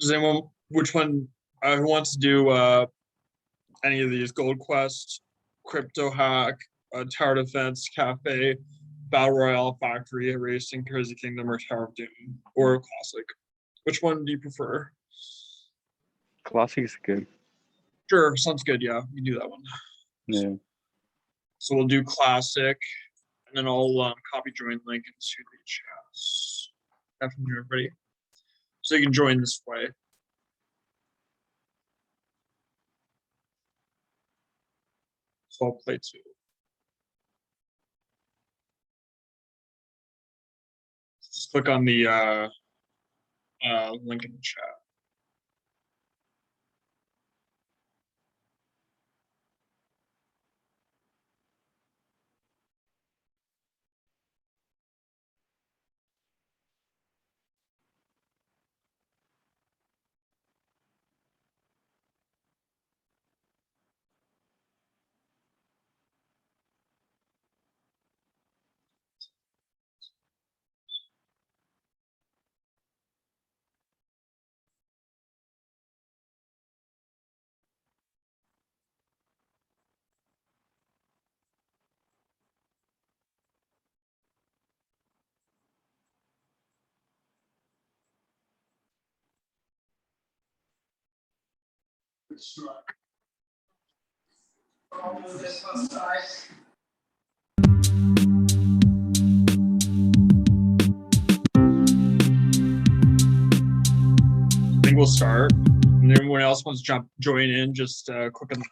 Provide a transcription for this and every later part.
Does anyone, which one, who wants to do any of these? Gold Quest, Crypto Hack, Tower Defense, Cafe, Battle Royale, Factory, Racing, Crazy Kingdom, or Tower of Doom, or Classic? Which one do you prefer? Classic is good. Sure, sounds good. Yeah, we do that one. Yeah. So we'll do Classic, and then I'll copy join link into the chat. Afternoon, everybody. So you can join this way. So I'll play two. Just click on the link in the chat. I think we'll start. And everyone else wants to join in, just click on the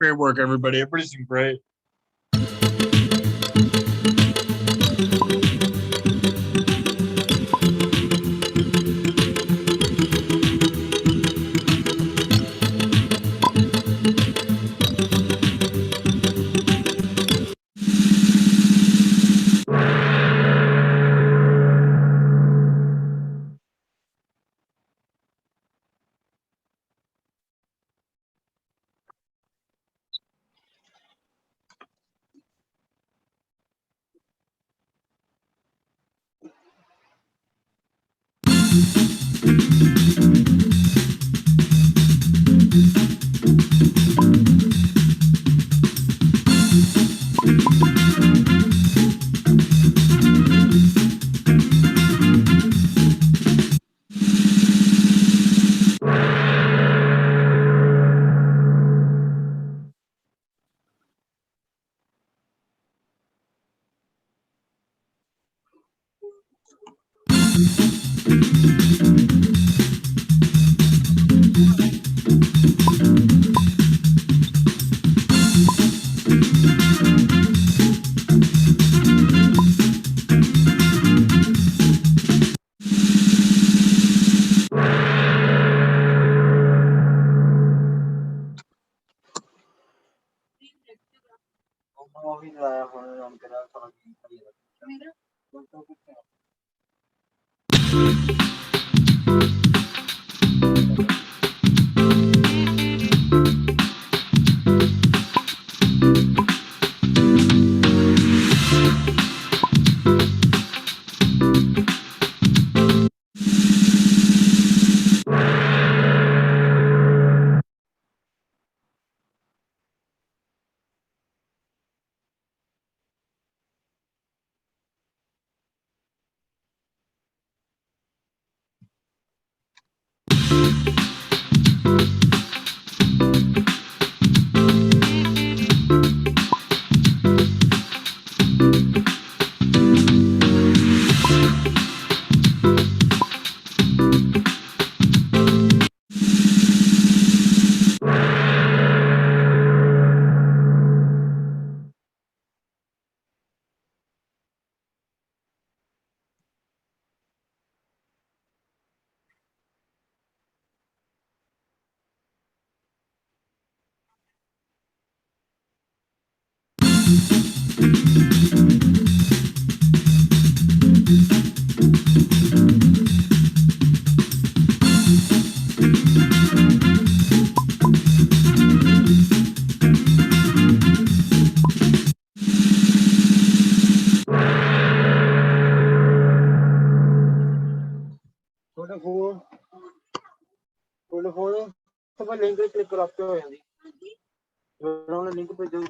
Great work, everybody. Everybody's doing great. ਤੁਹਾਡੇ phone ਤੋਂ ਮੈਂ link click ਕਰੋ ਆਪੇ ਹੋ ਜਾਂਦੀ ਜਿਹੜਾ ਉਹਨੇ link ਭੇਜਿਆ ਉਹ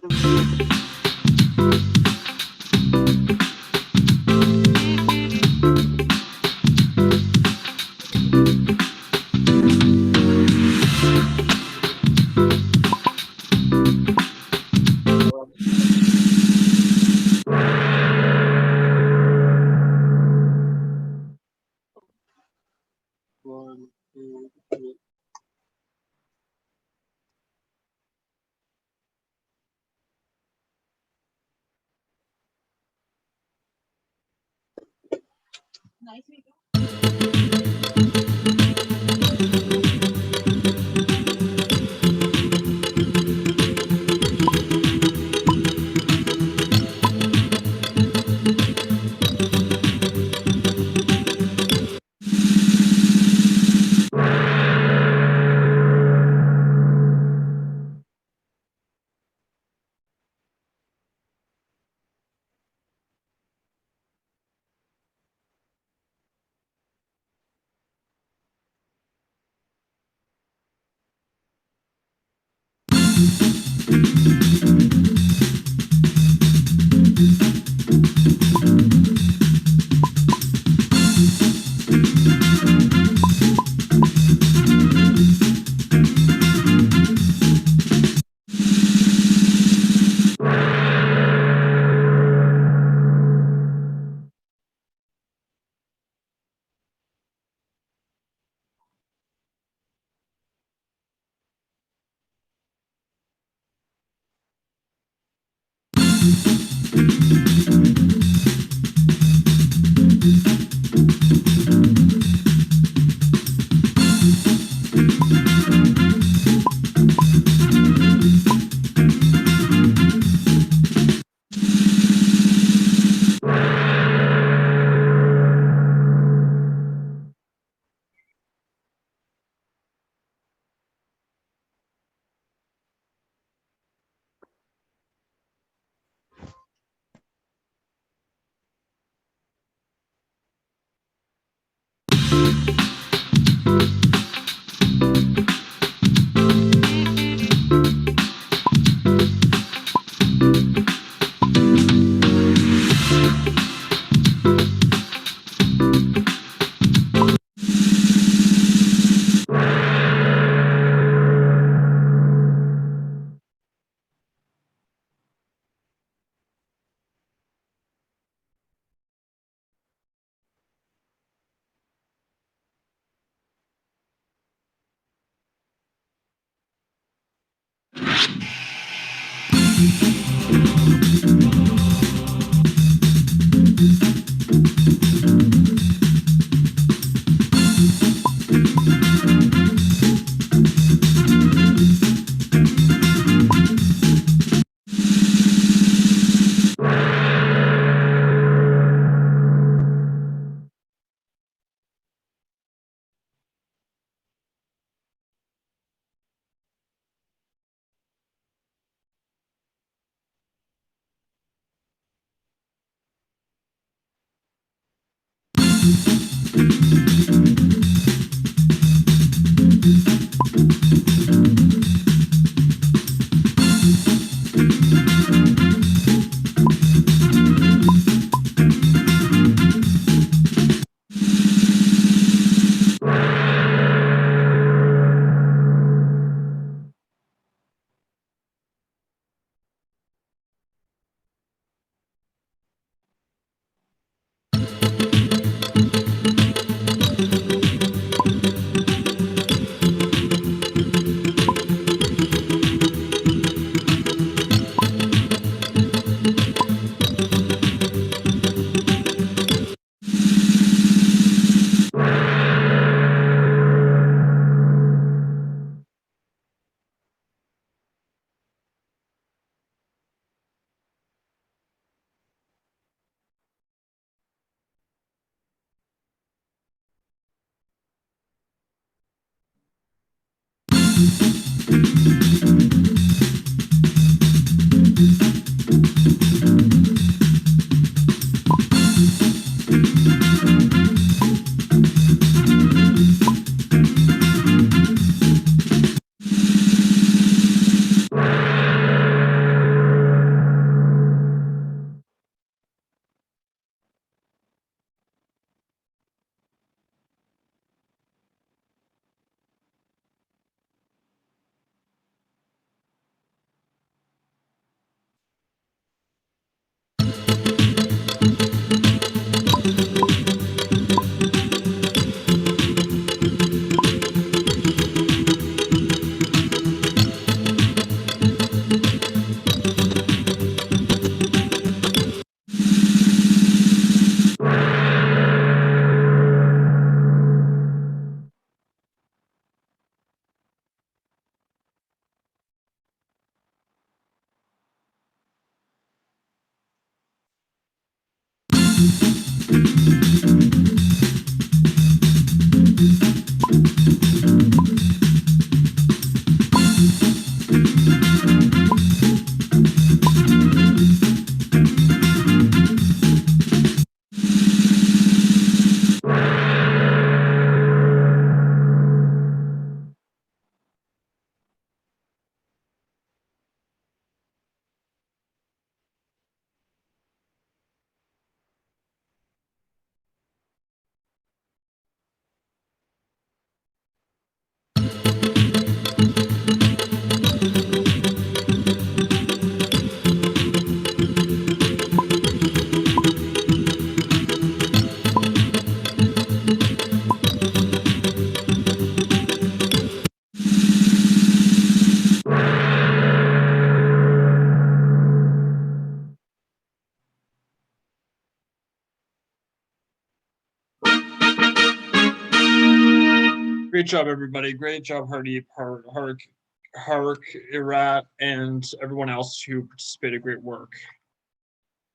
job, everybody. Great job, Hardeep, Hark, Irat, and everyone else who participated. Great work.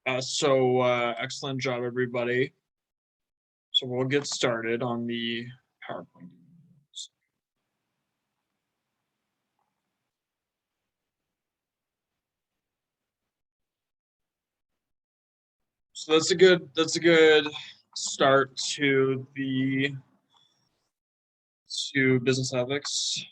Excellent job, everybody. So we'll get started on the PowerPoint. So that's a good start to business ethics.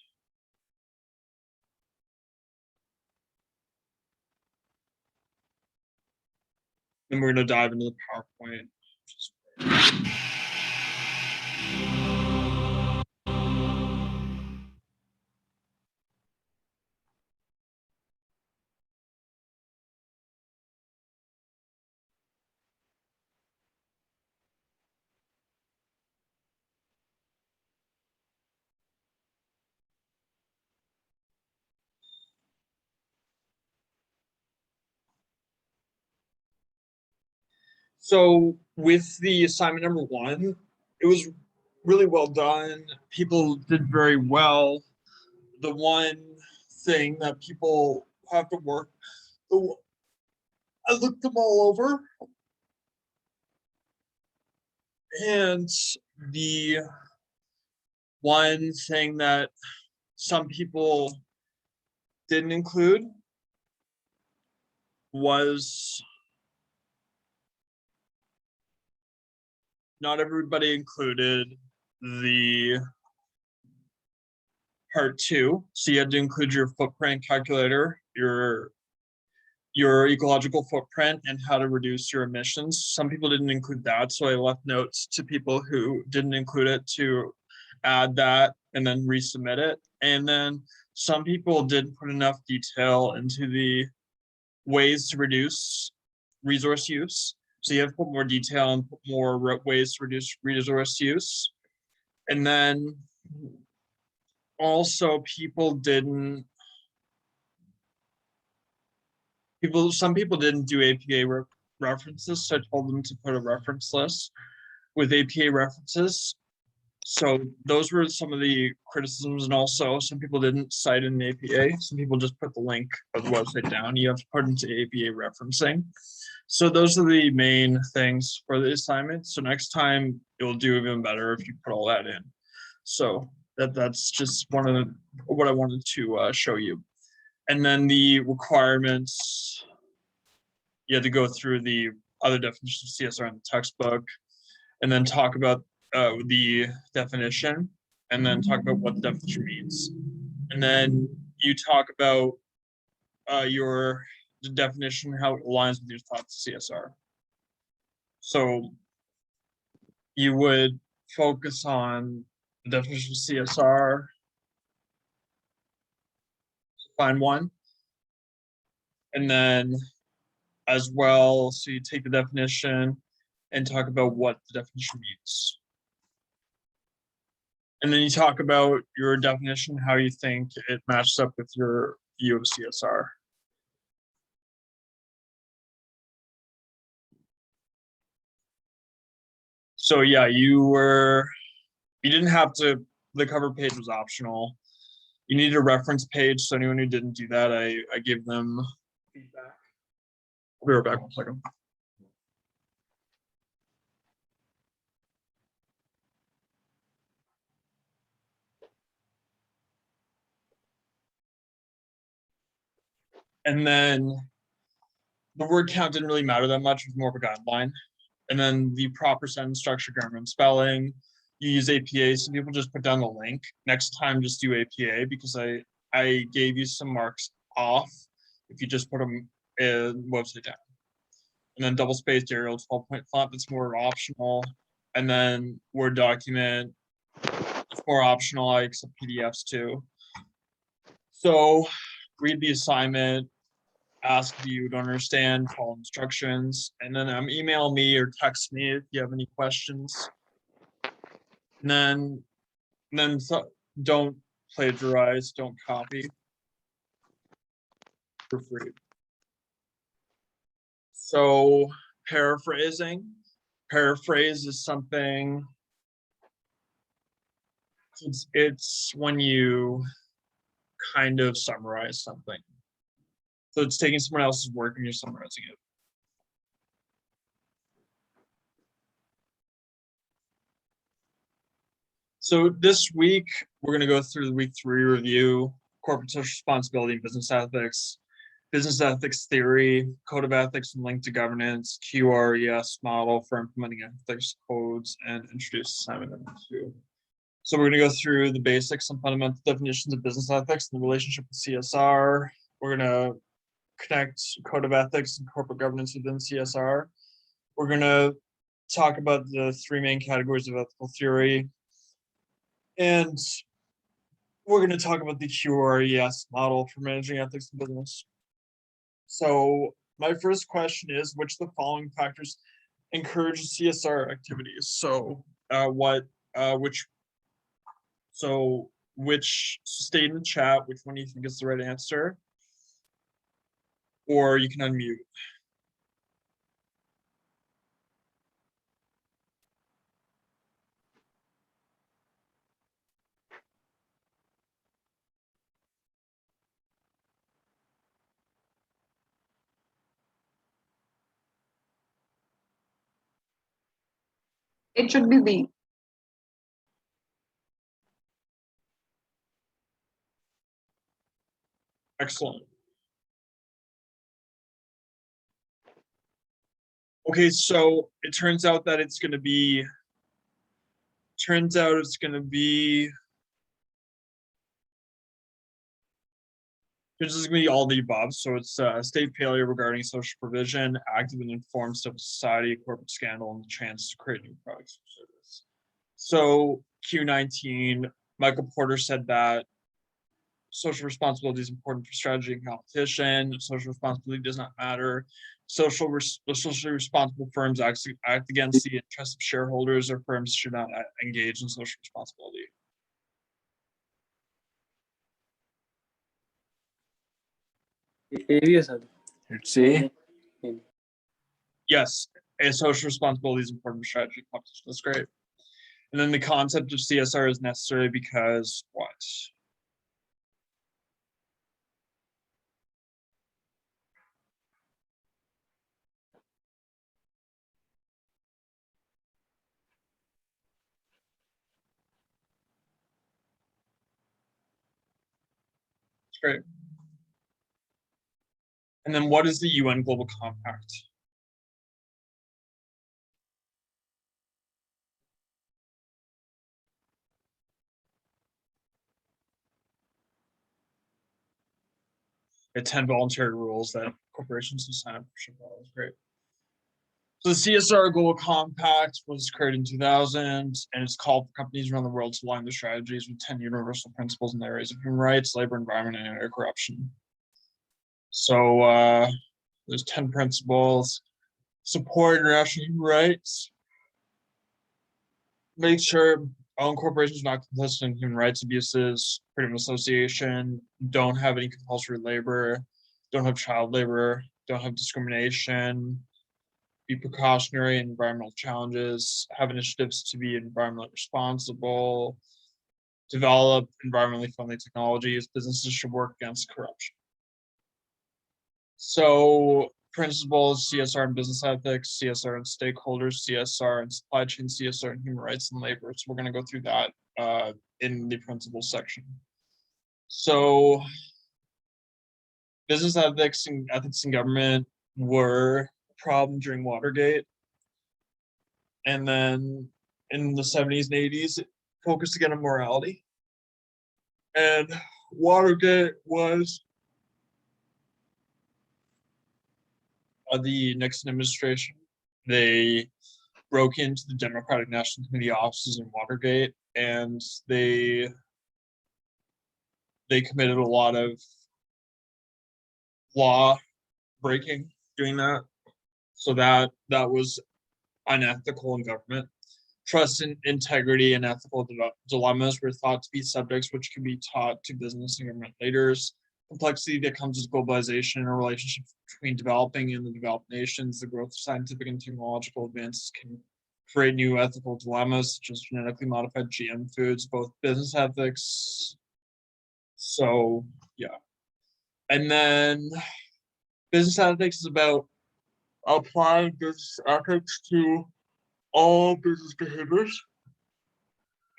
Then we're going to dive into the PowerPoint. So with the assignment number 1, it was really well done. People did very well. The one thing that people have to work, I looked them all over, and the one thing that some people didn't include was not everybody included the part 2. So you had to include your footprint calculator, your ecological footprint, and how to reduce your emissions. Some people didn't include that, so I left notes to people who didn't include it to add that and then resubmit it. And then some people didn't put enough detail into the ways to reduce resource use. So you have to put more detail and put more ways to reduce resource use. And then also some people didn't do APA references, so I told them to put a reference list with APA references. So those were some of the criticisms, and also some people didn't cite in the APA. Some people just put the link of the website down. You have to put into APA referencing. So those are the main things for the assignment. So next time you'll do even better if you put all that in. So that's just what I wanted to show you. And then the requirements, you had to go through the other definitions of CSR in the textbook, and then talk about the definition, and then talk about what the definition means. And then you talk about your definition, how it aligns with your thoughts of CSR. So you would focus on the definition of CSR, find one, and then as well, so you take the definition and talk about what the definition means. And then you talk about your definition, how you think it matches up with your view of CSR. So yeah, you didn't have to, the cover page was optional. You need a reference page, so anyone who didn't do that, I gave them feedback. I'll be right back 1 second. And then the word count didn't really matter that much, it was more of a guideline. And then the proper sentence structure, grammar, and spelling. You use APA, so people just put down the link. Next time, just do APA, because I gave you some marks off if you just put them in website down. And then double spaced Arial 12-point font, that's more optional. And then Word document, it's more optional. I accept PDFs too. So read the assignment, ask if you don't understand, follow instructions, and then email me or text me if you have any questions. And then don't plagiarize, don't copy. Proofread. So paraphrasing. Paraphrase is something It's when you kind of summarize something. So it's taking someone else's work and you're summarizing it. So this week, we're going to go through the week 3 review, corporate social responsibility and business ethics theory, code of ethics and link to governance, QRES model for implementing ethics codes, and introduce assignment number 2. So we're going to go through the basics and fundamental definitions of business ethics and the relationship with CSR. We're going to connect code of ethics and corporate governance within CSR. We're going to talk about the 3 main categories of ethical theory. And we're going to talk about the QRES model for managing ethics in business. So my first question is, which of the following factors encourage CSR activities? So which state in the chat, which one do you think is the right answer? Or you can unmute. It should be B. Excellent. Okay, so it turns out that it's going to be, this is going to be all the above. So it's state failure regarding social provision, active and informed civil society, corporate scandal, and the chance to create new products or service. So Q19, Michael Porter said that social responsibility is important for strategy and competition. Social responsibility does not matter. Socially responsible firms act against the interests of shareholders, or firms should not engage in social responsibility. Let's see. Yes, a social responsibility is important for strategy and competition. That's great. And then the concept of CSR is necessary because what? It's great. And then what is the UN Global Compact? It's 10 voluntary rules that corporations who sign up should follow. That's great. So the CSR Global Compact was created in 2000, and it's called for companies around the world to align their strategies with 10 universal principles in the areas of human rights, labor, environment, and anti-corruption. So there's 10 principles. Support international human rights. Make sure own corporations are not complicit in human rights abuses, freedom of association, don't have any compulsory labor, don't have child labor, don't have discrimination, be precautionary in environmental challenges, have initiatives to be environmentally responsible, develop environmentally friendly technologies, businesses should work against corruption. So principles, CSR and business ethics, CSR and stakeholders, CSR and supply chain, CSR and human rights and labor. So we're going to go through that in the principles section. So business ethics and ethics in government were a problem during Watergate. And then in the 70s and 80s, it focused again on morality. And Watergate was the Nixon administration. They broke into the Democratic National Committee offices in Watergate, and they committed a lot of law breaking doing that. So that was unethical in government. Trust and integrity and ethical dilemmas were thought to be subjects which can be taught to business and government leaders. Complexity that comes with globalization and a relationship between developing and the developed nations, the growth of scientific and technological advances can create new ethical dilemmas such as genetically modified GM foods, both business ethics. So yeah. And then business ethics is about applying business ethics to all business behaviors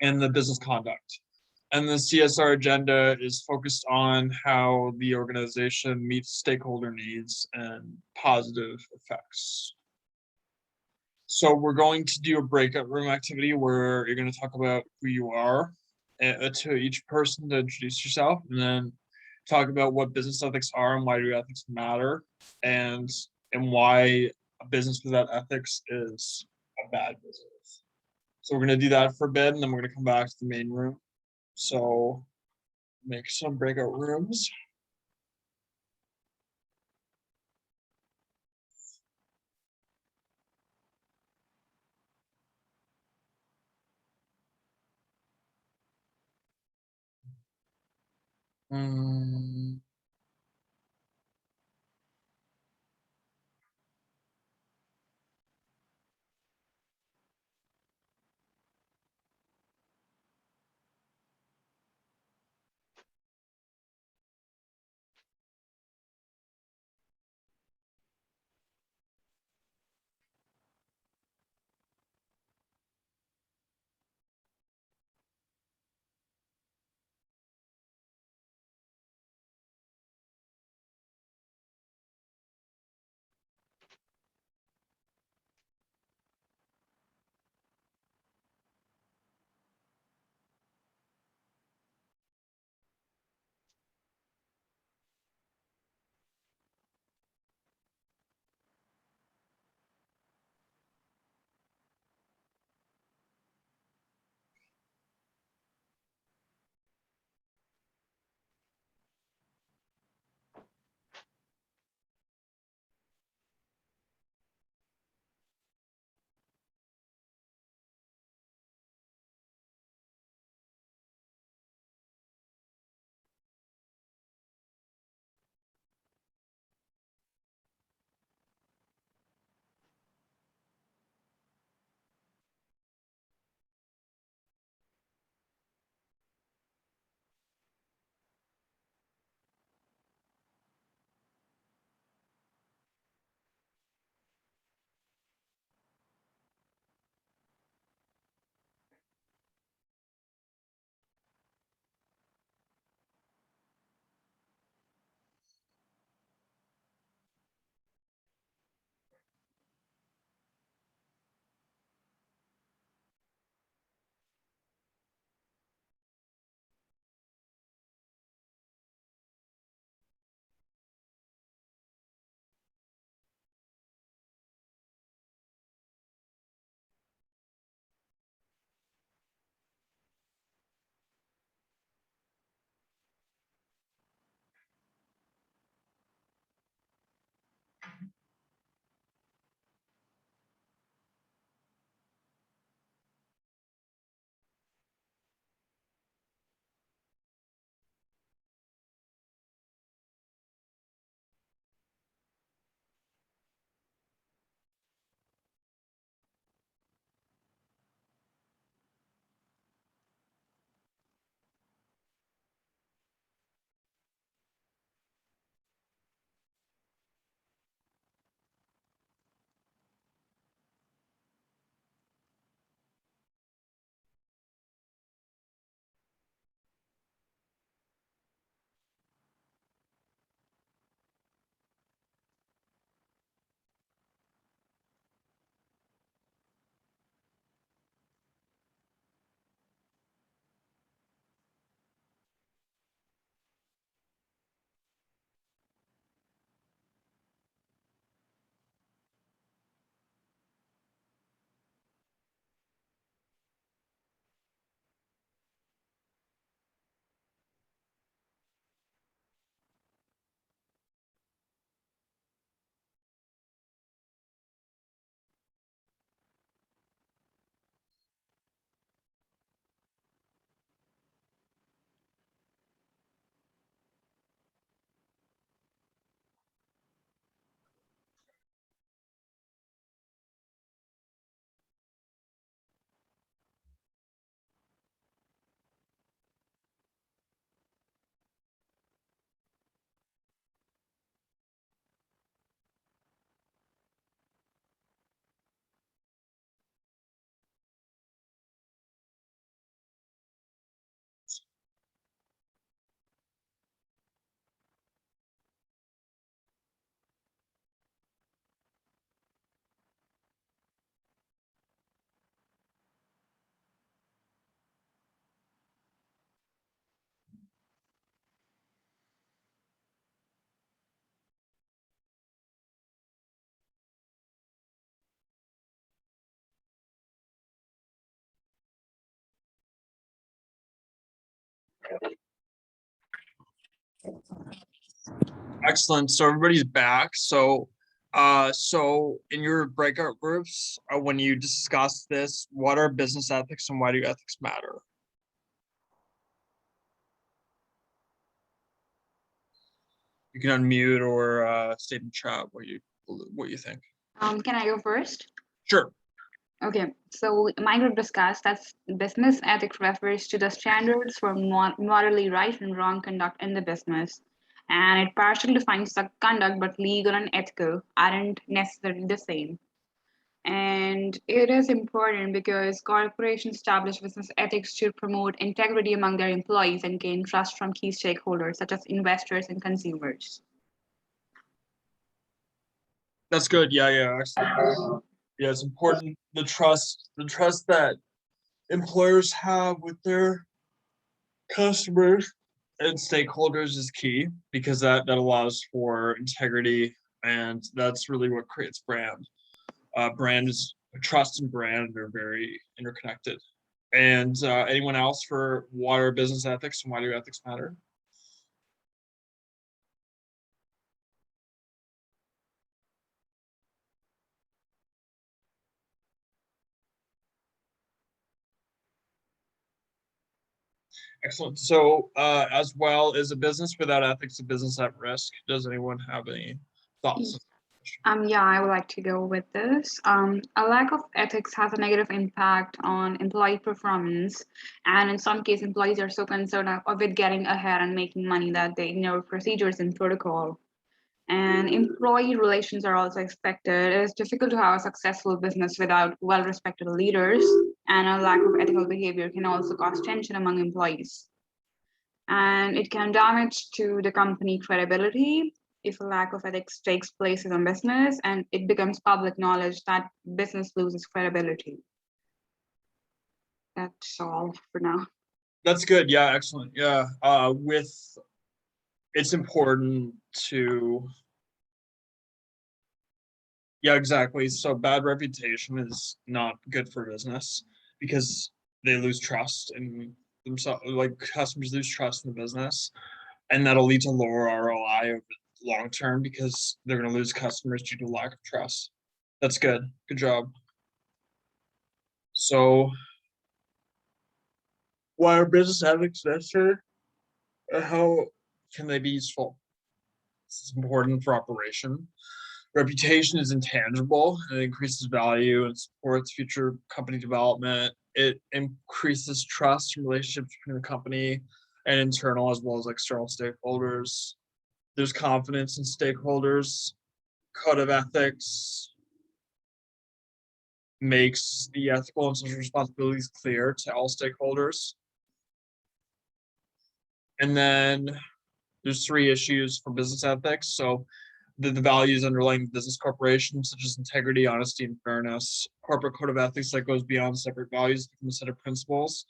and the business conduct. And the CSR agenda is focused on how the organization meets stakeholder needs and positive effects. So we're going to do a breakout room activity where you're going to talk about who you are to each person to introduce yourself, and then talk about what business ethics are and why do ethics matter, and why a business without ethics is a bad business. So we're going to do that for a bit, and then we're going to come back to the main room. So make some breakout rooms. Mm. Excellent. So everybody's back. So in your breakout groups, when you discuss this, what are business ethics and why do ethics matter? You can unmute or state in chat what you think. Can I go first? Sure. Okay, so my group discussed that business ethics refers to the standards for morally right and wrong conduct in the business. And it partially defines the conduct, but legal and ethical aren't necessarily the same. And it is important because corporations establish business ethics to promote integrity among their employees and gain trust from key stakeholders, such as investors and consumers. That's good. Yeah. Excellent. Yeah, it's important. The trust that employers have with their customers and stakeholders is key because that allows for integrity, and that's really what creates brand. Brand is trust and brand are very interconnected. And anyone else for what are business ethics and why do ethics matter? Excellent. So as well, is a business without ethics a business at risk? Does anyone have any thoughts? Yeah, I would like to go with this. A lack of ethics has a negative impact on employee performance, and in some cases, employees are so concerned with getting ahead and making money that they ignore procedures and protocol. And employee relations are also expected. It is difficult to have a successful business without well-respected leaders, and a lack of ethical behavior can also cause tension among employees. And it can damage to the company credibility if a lack of ethics takes place in a business and it becomes public knowledge that business loses credibility. That's all for now. That's good. Yeah, excellent. Yeah, it's important to. Yeah, exactly. So bad reputation is not good for business because they lose trust in themselves. Like customers lose trust in the business, and that'll lead to lower ROI over long term because they're going to lose customers due to lack of trust. That's good. Good job. So, why are business ethics necessary? And how can they be useful? It's important for operation. Reputation is intangible and it increases value and supports future company development. It increases trust and relationships between the company and internal as well as external stakeholders. There's confidence in stakeholders. Code of ethics makes the ethical and social responsibilities clear to all stakeholders. And then there's 3 issues for business ethics. So the values underlying business corporations, such as integrity, honesty, and fairness. Corporate code of ethics that goes beyond separate values from a set of principles.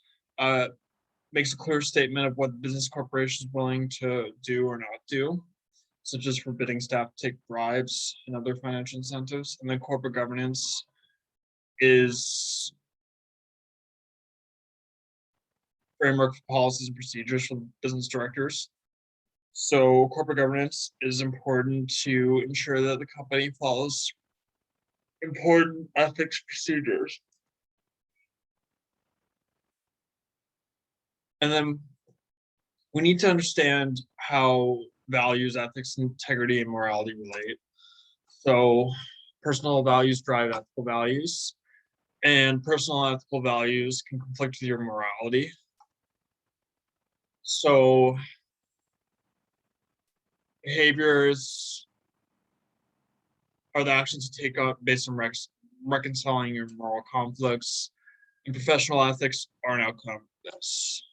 Makes a clear statement of what the business corporation is willing to do or not do, such as forbidding staff to take bribes and other financial incentives. And then corporate governance is framework for policies and procedures for business directors. So corporate governance is important to ensure that the company follows important ethics procedures. And then we need to understand how values, ethics, integrity, and morality relate. So personal values drive ethical values, and personal ethical values can conflict with your morality. So behaviors are the actions you take on based on reconciling your moral conflicts, and professional ethics are an outcome of this.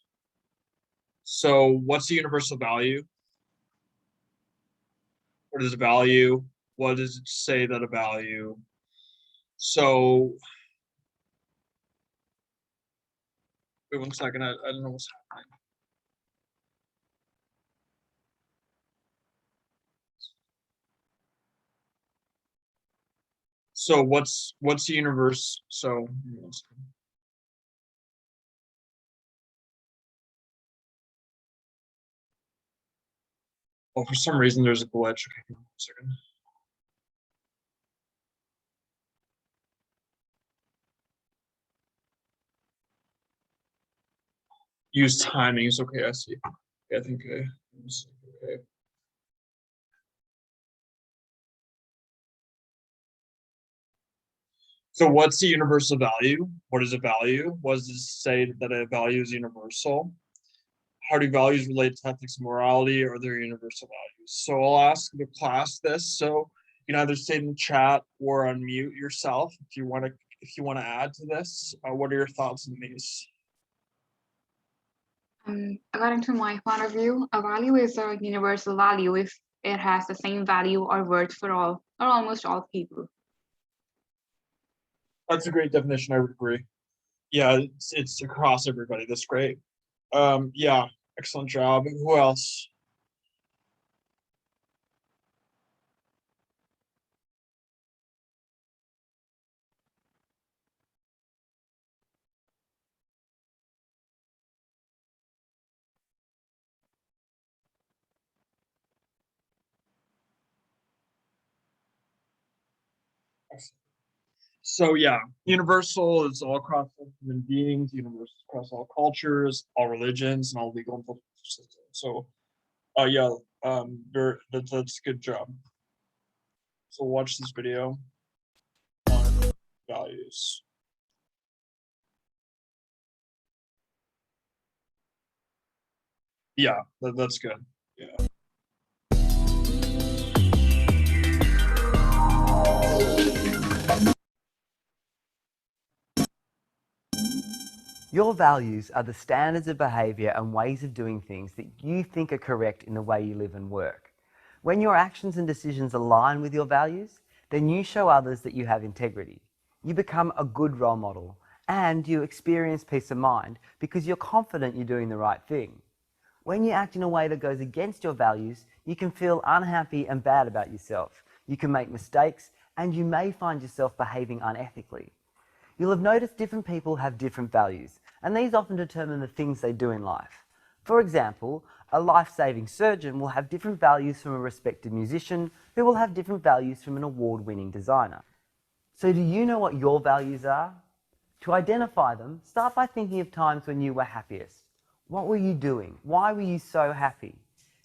So what's the universal value? What is a value? What does it say that a value? So wait 1 second, I don't know what's happening. So what's the universe? So Oh, for some reason there's a glitch. Okay, give me 1 second. Use timings. Okay, I see. Okay, I think okay. So what's the universal value? What is a value? What does this say that a value is universal? How do values relate to ethics and morality, or their universal values? So I'll ask the class this. So you can either say in the chat or unmute yourself if you want to add to this. What are your thoughts on these? According to my point of view, a value is a universal value if it has the same value or worth for all or almost all people. That's a great definition. I would agree. Yeah, it's across everybody. That's great. Yeah, excellent job. Who else? So yeah, universal is all across all human beings, universal across all cultures, all religions, and all legal and political systems. So yeah, that's a good job. So watch this video on values. Yeah, that's good. Yeah. Your values are the standards of behaviour and ways of doing things that you think are correct in the way you live and work. When your actions and decisions align with your values, then you show others that you have integrity. You become a good role model and you experience peace of mind because you're confident you're doing the right thing. When you act in a way that goes against your values, you can feel unhappy and bad about yourself. You can make mistakes and you may find yourself behaving unethically. You'll have noticed different people have different values, and these often determine the things they do in life. For example, a life-saving surgeon will have different values from a respected musician who will have different values from an award-winning designer. So do you know what your values are? To identify them, start by thinking of times when you were happiest. What were you doing? Why were you so happy?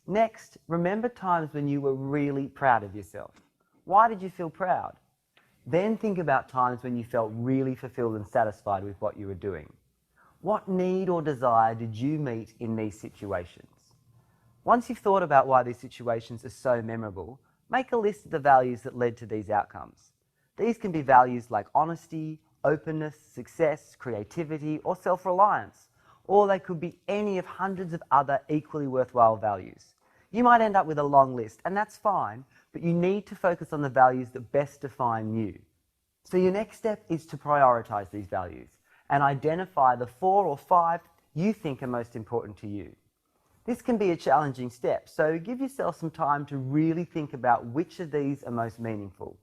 Next, remember times when you were really proud of yourself. Why did you feel proud? Then think about times when you felt really fulfilled and satisfied with what you were doing. What need or desire did you meet in these situations? Once you've thought about why these situations are so memorable, make a list of the values that led to these outcomes. These can be values like honesty, openness, success, creativity, or self-reliance, or they could be any of hundreds of other equally worthwhile values. You might end up with a long list, and that's fine, but you need to focus on the values that best define you. So your next step is to prioritize these values and identify the 4 or 5 you think are most important to you. This can be a challenging step, so give yourself some time to really think about which of these are most meaningful.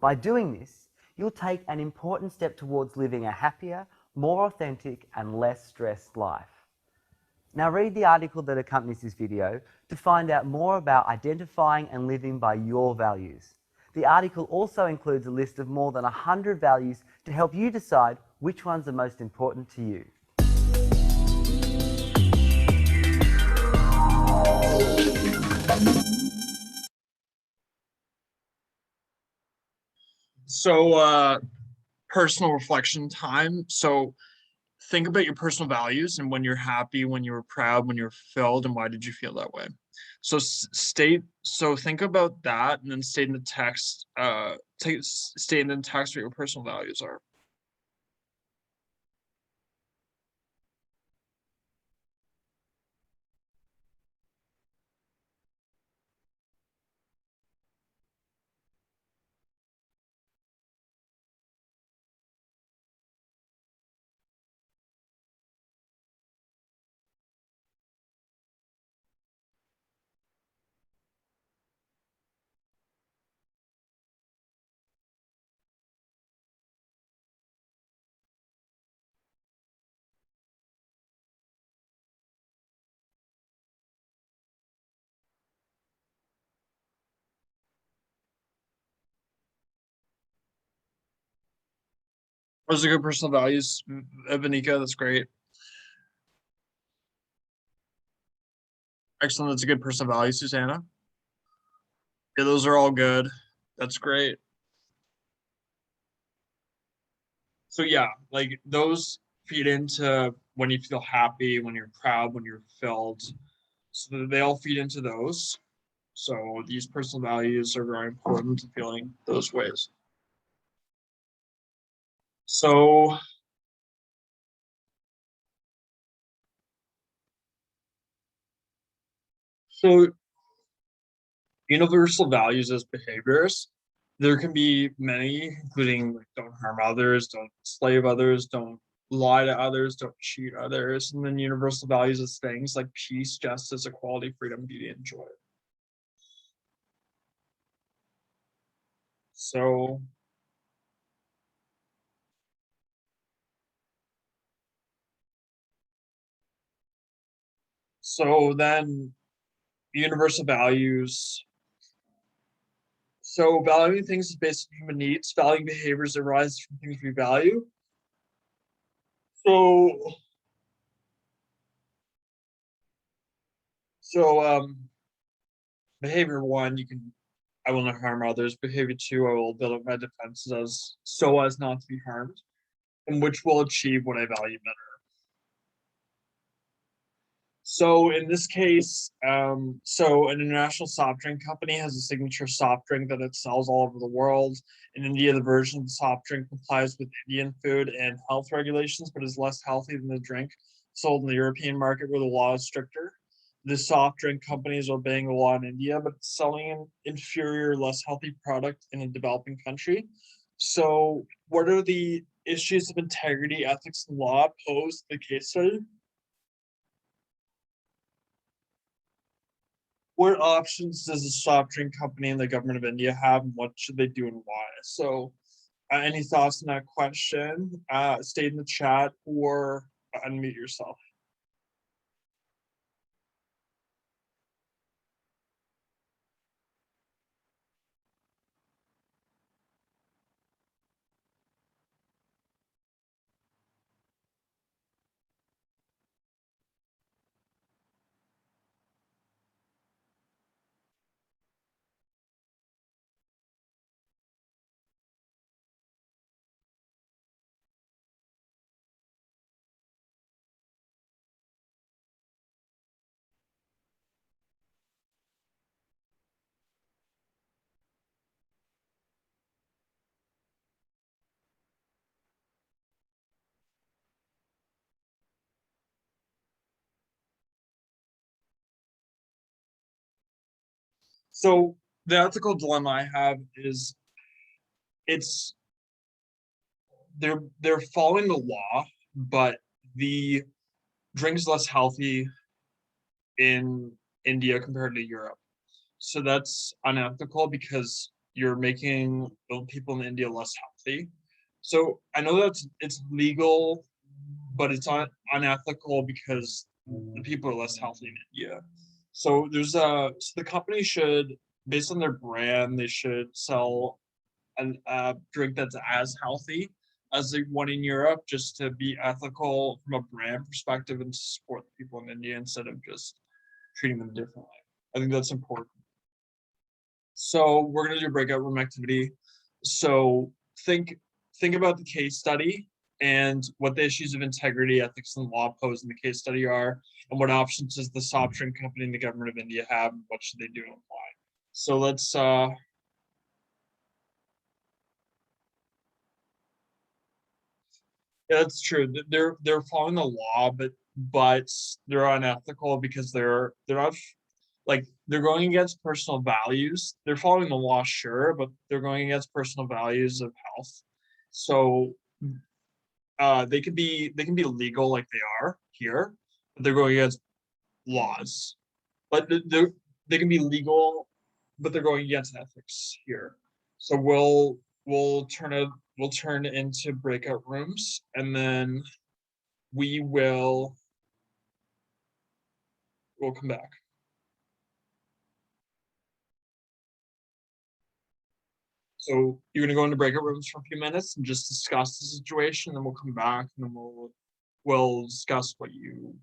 By doing this, you'll take an important step towards living a happier, more authentic, and less stressed life. Now read the article that accompanies this video to find out more about identifying and living by your values. The article also includes a list of more than 100 values to help you decide which ones are most important to you. So personal reflection time. So think about your personal values and when you're happy, when you were proud, when you're fulfilled, and why did you feel that way? So think about that and then state in the text, state in the text what your personal values are. Those are good personal values, Vanika. That's great. Excellent. That's a good personal value, Susanna. Yeah, those are all good. That's great. So yeah, like those feed into when you feel happy, when you're proud, when you're filled. So they all feed into those. So these personal values are very important to feeling those ways. So universal values as behaviors, there can be many, including like don't harm others, don't enslave others, don't lie to others, don't cheat others, and then universal values as things like peace, justice, equality, freedom, beauty, and joy. So then universal values. So valuing things is based on human needs. Valuing behaviors arise from things we value. So behavior one, I will not harm others. Behavior two, I will build up my defenses as not to be harmed, and which will achieve what I value better. So in this case, so an international soft drink company has a signature soft drink that it sells all over the world. In India, the version of the soft drink complies with Indian food and health regulations, but is less healthy than the drink sold in the European market where the law is stricter. The soft drink companies are obeying the law in India, but selling an inferior, less healthy product in a developing country. So what are the issues of integrity, ethics, and law posed in the case study? What options does a soft drink company and the government of India have, and what should they do and why? So, any thoughts on that question? Stay in the chat or unmute yourself. So, the ethical dilemma I have is it's they're following the law, but the drink's less healthy in India compared to Europe. So that's unethical because you're making the people in India less healthy. So I know that it's legal, but it's unethical because the people are less healthy in India. So the company should, based on their brand, they should sell a drink that's as healthy as the one in Europe, just to be ethical from a brand perspective and to support the people in India instead of just treating them differently. I think that's important. So we're gonna do a breakout room activity. So think about the case study and what the issues of integrity, ethics, and law posed in the case study are, and what options does the soft drink company and the government of India have, and what should they do and why. So let's yeah, that's true. They're following the law, but they're unethical because they're not like they're going against personal values. They're following the law, sure, but they're going against personal values of health. So they can be legal like they are here, but they're going against laws. But they can be legal, but they're going against ethics here. So we'll turn into breakout rooms, and then we'll come back. So you're gonna go into breakout rooms for a few minutes and just discuss the situation, then we'll come back and then we'll discuss what you.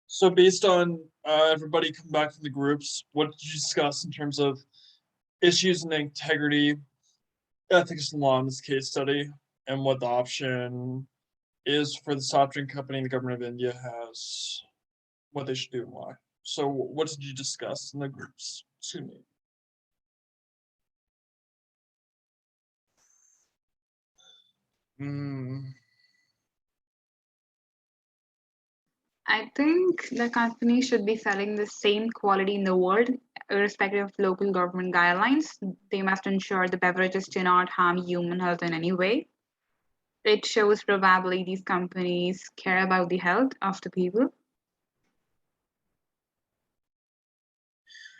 So based on everybody come back from the groups, what did you discuss in terms of issues in integrity, ethics and law in this case study, and what the option is for the soft drink company the government of India has, what they should do and why? So what did you discuss in the groups? Excuse me. Hmm. I think the company should be selling the same quality in the world, irrespective of local government guidelines. They must ensure the beverages do not harm human health in any way. It shows probably these companies care about the health of the people.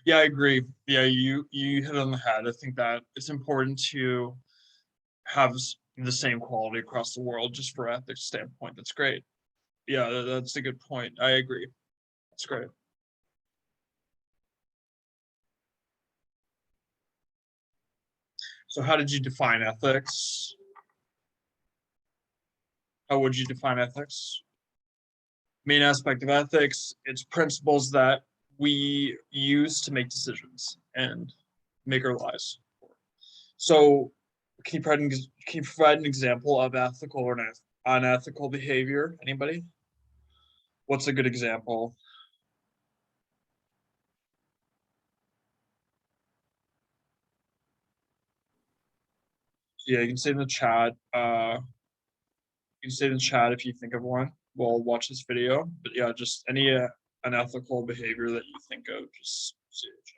Yeah, I agree. Yeah, you hit on the head. I think that it's important to have the same quality across the world just for ethics standpoint. That's great. Yeah, that's a good point. I agree. That's great. So how did you define ethics? How would you define ethics? Main aspect of ethics, it's principles that we use to make decisions and make our lives. So can you provide an example of ethical or unethical behavior? Anybody? What's a good example? Yeah, you can say in the chat. You can say in the chat if you think of one. We'll watch this video. But yeah, just any unethical behavior that you think of, just say it.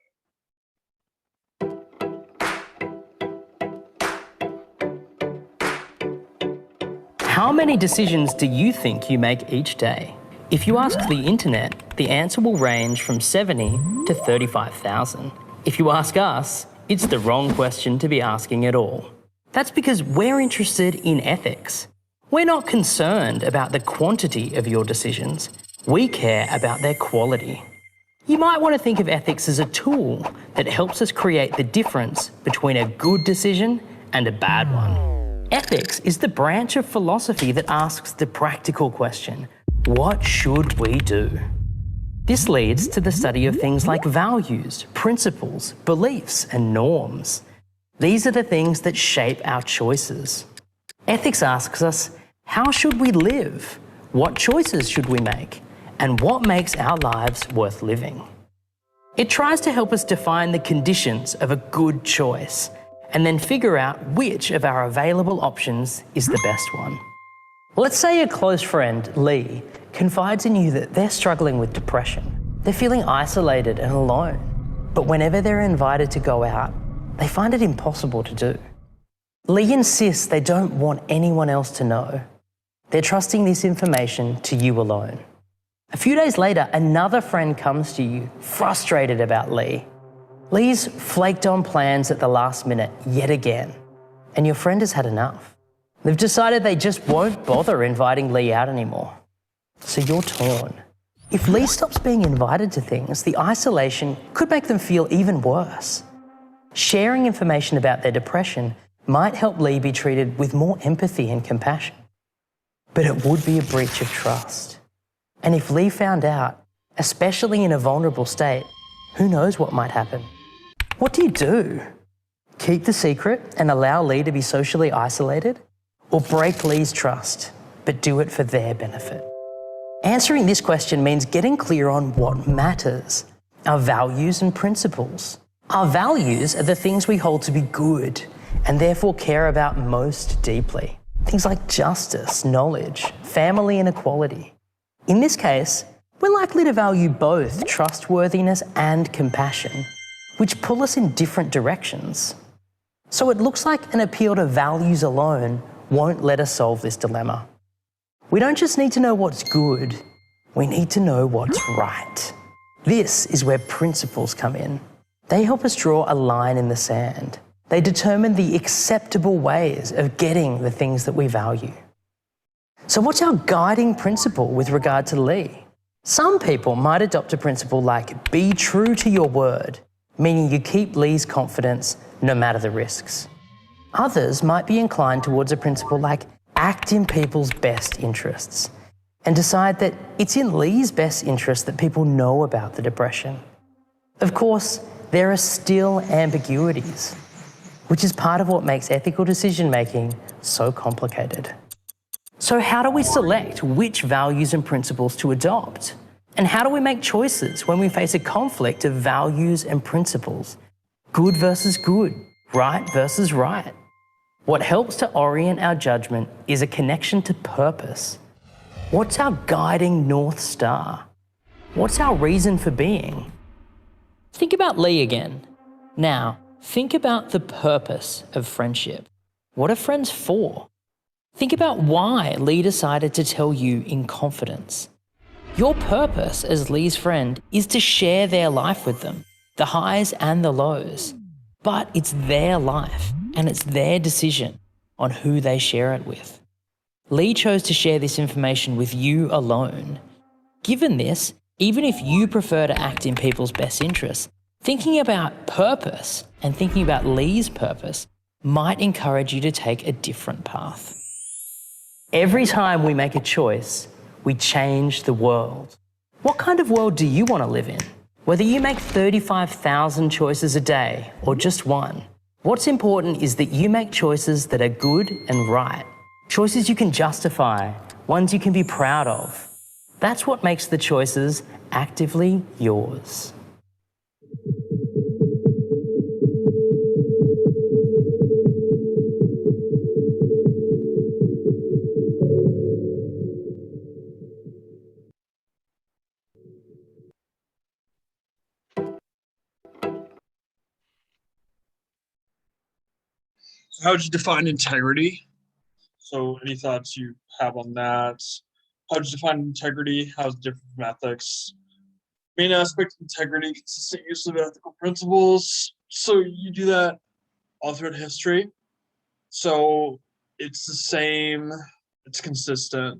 How many decisions do you think you make each day? If you ask the internet, the answer will range from 70 to 35,000. If you ask us, it's the wrong question to be asking at all. That's because we're interested in ethics. We're not concerned about the quantity of your decisions. We care about their quality. You might want to think of ethics as a tool that helps us create the difference between a good decision and a bad one. Ethics is the branch of philosophy that asks the practical question, what should we do? This leads to the study of things like values, principles, beliefs, and norms. These are the things that shape our choices. Ethics asks us, how should we live? What choices should we make? And what makes our lives worth living? It tries to help us define the conditions of a good choice and then figure out which of our available options is the best one. Let's say a close friend, Lee, confides in you that they're struggling with depression. They're feeling isolated and alone, but whenever they're invited to go out, they find it impossible to do. Lee insists they don't want anyone else to know. They're trusting this information to you alone. A few days later, another friend comes to you, frustrated about Lee. Lee's flaked on plans at the last minute yet again, and your friend has had enough. They've decided they just won't bother inviting Lee out anymore. So you're torn. If Lee stops being invited to things, the isolation could make them feel even worse. Sharing information about their depression might help Lee be treated with more empathy and compassion. But it would be a breach of trust. And if Lee found out, especially in a vulnerable state, who knows what might happen? What do you do? Keep the secret and allow Lee to be socially isolated? Or break Lee's trust, but do it for their benefit? Answering this question means getting clear on what matters, our values and principles. Our values are the things we hold to be good and therefore care about most deeply. Things like justice, knowledge, family and equality. In this case, we're likely to value both trustworthiness and compassion, which pull us in different directions. So it looks like an appeal to values alone won't let us solve this dilemma. We don't just need to know what's good, we need to know what's right. This is where principles come in. They help us draw a line in the sand. They determine the acceptable ways of getting the things that we value. So what's our guiding principle with regard to Lee? Some people might adopt a principle like be true to your word, meaning you keep Lee's confidence no matter the risks. Others might be inclined towards a principle like act in people's best interests and decide that it's in Lee's best interest that people know about the depression. Of course, there are still ambiguities, which is part of what makes ethical decision-making so complicated. So how do we select which values and principles to adopt? And how do we make choices when we face a conflict of values and principles? Good versus good, right versus right. What helps to orient our judgment is a connection to purpose. What's our guiding North Star? What's our reason for being? Think about Lee again. Now, think about the purpose of friendship. What are friends for? Think about why Lee decided to tell you in confidence. Your purpose as Lee's friend is to share their life with them, the highs and the lows. But it's their life and it's their decision on who they share it with. Lee chose to share this information with you alone. Given this, even if you prefer to act in people's best interests, thinking about purpose and thinking about Lee's purpose might encourage you to take a different path. Every time we make a choice, we change the world. What kind of world do you want to live in? Whether you make 35,000 choices a day or just one, what's important is that you make choices that are good and right. Choices you can justify, ones you can be proud of. That's what makes the choices actively yours. So how would you define integrity? So any thoughts you have on that? How would you define integrity? How is it different from ethics? Main aspect of integrity, consistent use of ethical principles. So you do that all throughout history. So it's the same, it's consistent.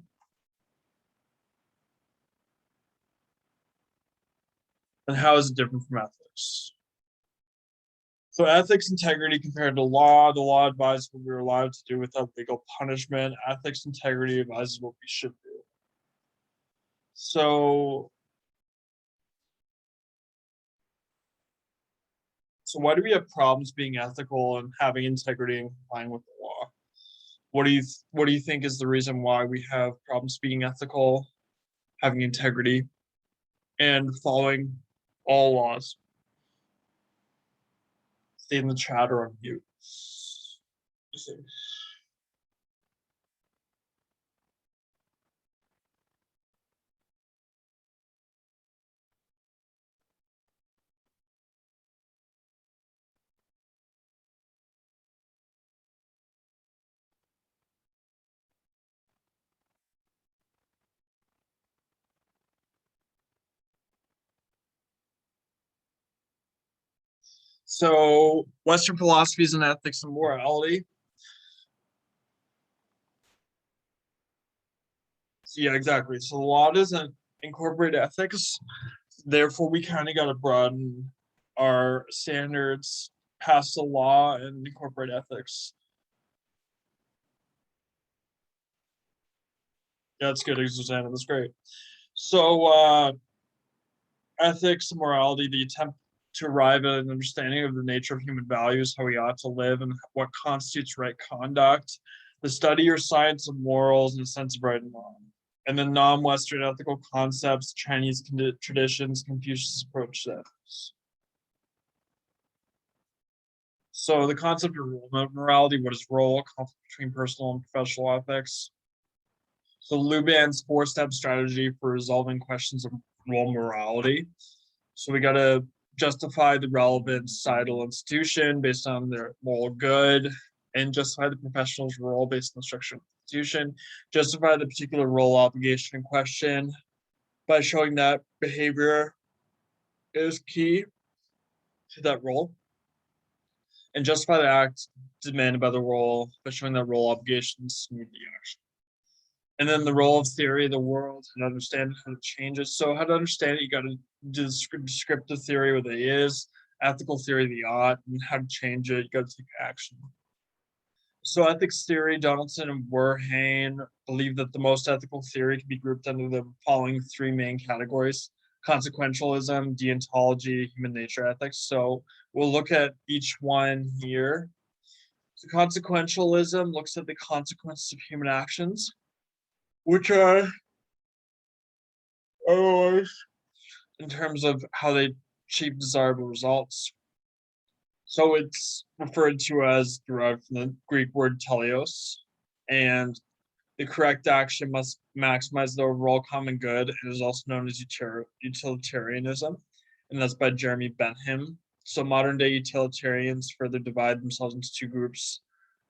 And how is it different from ethics? So ethics, integrity compared to law. The law advises what we're allowed to do without legal punishment. Ethics, integrity advises what we should do. So why do we have problems being ethical and having integrity and complying with the law? What do you think is the reason why we have problems being ethical, having integrity, and following all laws? Stay in the chat or on mute. So Western philosophies and ethics and morality. So yeah, exactly. So the law doesn't incorporate ethics. Therefore, we kind of got to broaden our standards, pass the law, and incorporate ethics. Yeah, that's good, Susanna. That's great. So ethics and morality, the attempt to arrive at an understanding of the nature of human values, how we ought to live, and what constitutes right conduct, the study or science of morals and the sense of right and wrong. And then non-Western ethical concepts, Chinese traditions, Confucius approach to ethics. So the concept of morality, what is role, conflict between personal and professional ethics. So Luban's four-step strategy for resolving questions of role morality. So we got to justify the relevant societal institution based on their moral good, and justify the professional's role based on the structure of the institution, justify the particular role obligation in question by showing that behavior is key to that role, and justify the act demanded by the role by showing that role obligations need the action. And then the role of theory of the world and understand how to change it. So how to understand it, you got to do the descriptive theory, what it is, ethical theory, the ought, and how to change it, you got to take action. So ethics theory, Donaldson and Werhane believe that the most ethical theory can be grouped under the following three main categories: consequentialism, deontology, human nature ethics. So we'll look at each one here. So consequentialism looks at the consequences of human actions, which are otherwise in terms of how they achieve desirable results. So it's referred to as derived from the Greek word teleos, and the correct action must maximize the overall common good. It is also known as utilitarianism, and that's by Jeremy Bentham. So modern day utilitarians further divide themselves into two groups.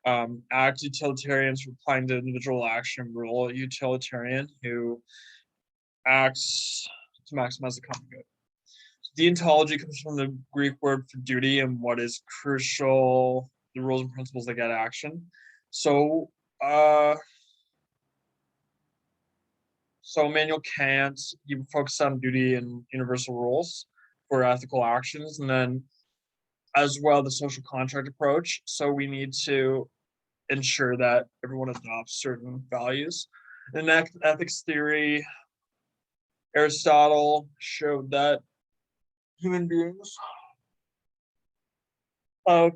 Act utilitarians applying to individual action rule utilitarian who acts to maximize the common good. Deontology comes from the Greek word for duty and what is crucial, the rules and principles that guide action. So Immanuel Kant, he focused on duty and universal rules for ethical actions. And then as well the social contract approach. So we need to ensure that everyone adopts certain values. In ethics theory, Aristotle showed that human beings have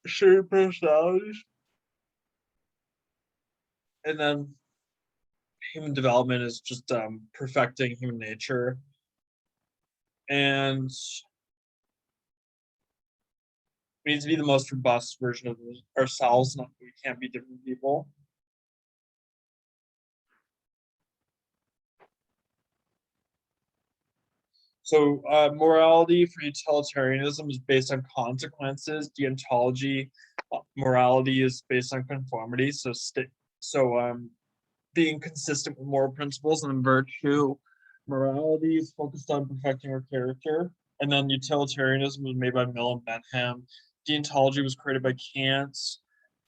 shared personalities, and then human development is just perfecting human nature. And we need to be the most robust version of ourselves, not we can't be different people. So morality for utilitarianism is based on consequences. Deontology, morality is based on conformity. So being consistent with moral principles, and then virtue, morality is focused on perfecting our character. And then utilitarianism was made by Mill and Bentham. Deontology was created by Kant.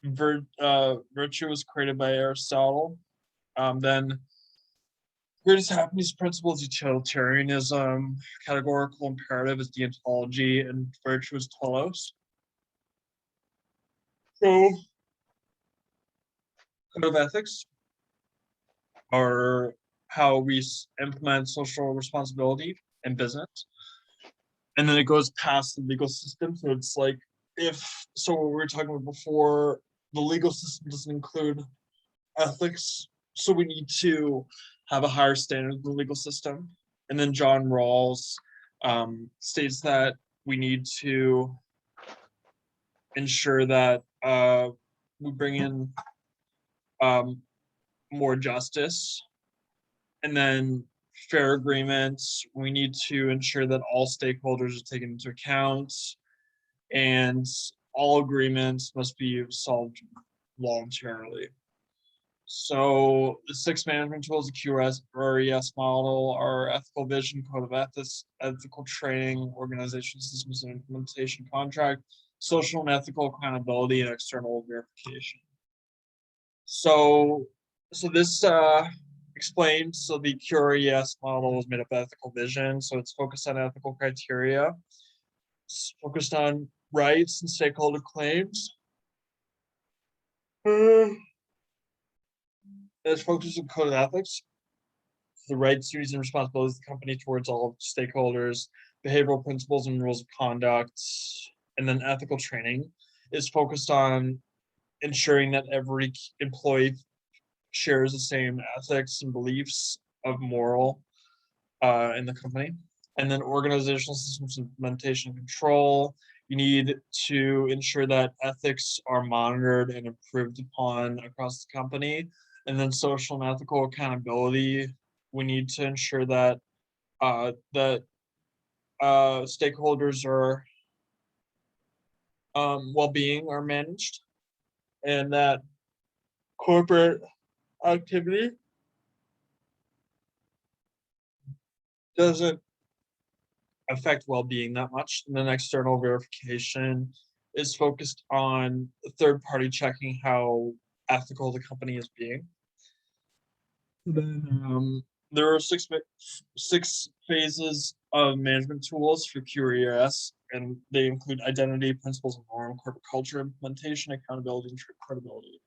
Virtue was created by Aristotle. Then greatest happiness principle is utilitarianism. Categorical imperative is deontology, and virtue is telos. So, code of ethics are how we implement social responsibility in business. And then it goes past the legal system. So it's like what we were talking about before, the legal system doesn't include ethics. So we need to have a higher standard of the legal system. And then John Rawls states that we need to ensure that we bring in more justice, and then fair agreements. We need to ensure that all stakeholders are taken into account, and all agreements must be solved voluntarily. So the 6 management tools, the QRES model, are ethical vision, code of ethics, ethical training, organization systems and implementation, contract, social and ethical accountability, and external verification. So this explains, so the QRES model is made up of ethical vision. So it's focused on ethical criteria. It's focused on rights and stakeholder claims. It's focused on code of ethics, the rights, duties, and responsibilities of the company towards all stakeholders, behavioral principles and rules of conduct, and then ethical training is focused on ensuring that every employee shares the same ethics and beliefs of moral in the company. And then organizational systems implementation and control. You need to ensure that ethics are monitored and improved upon across the company. And then social and ethical accountability. We need to ensure that stakeholders are well-being are managed, and that corporate activity doesn't affect well-being that much. And then external verification is focused on third-party checking how ethical the company is being. Then there are six phases of management tools for QRES, and they include identity, principles of norm, corporate culture, implementation, accountability, and credibility.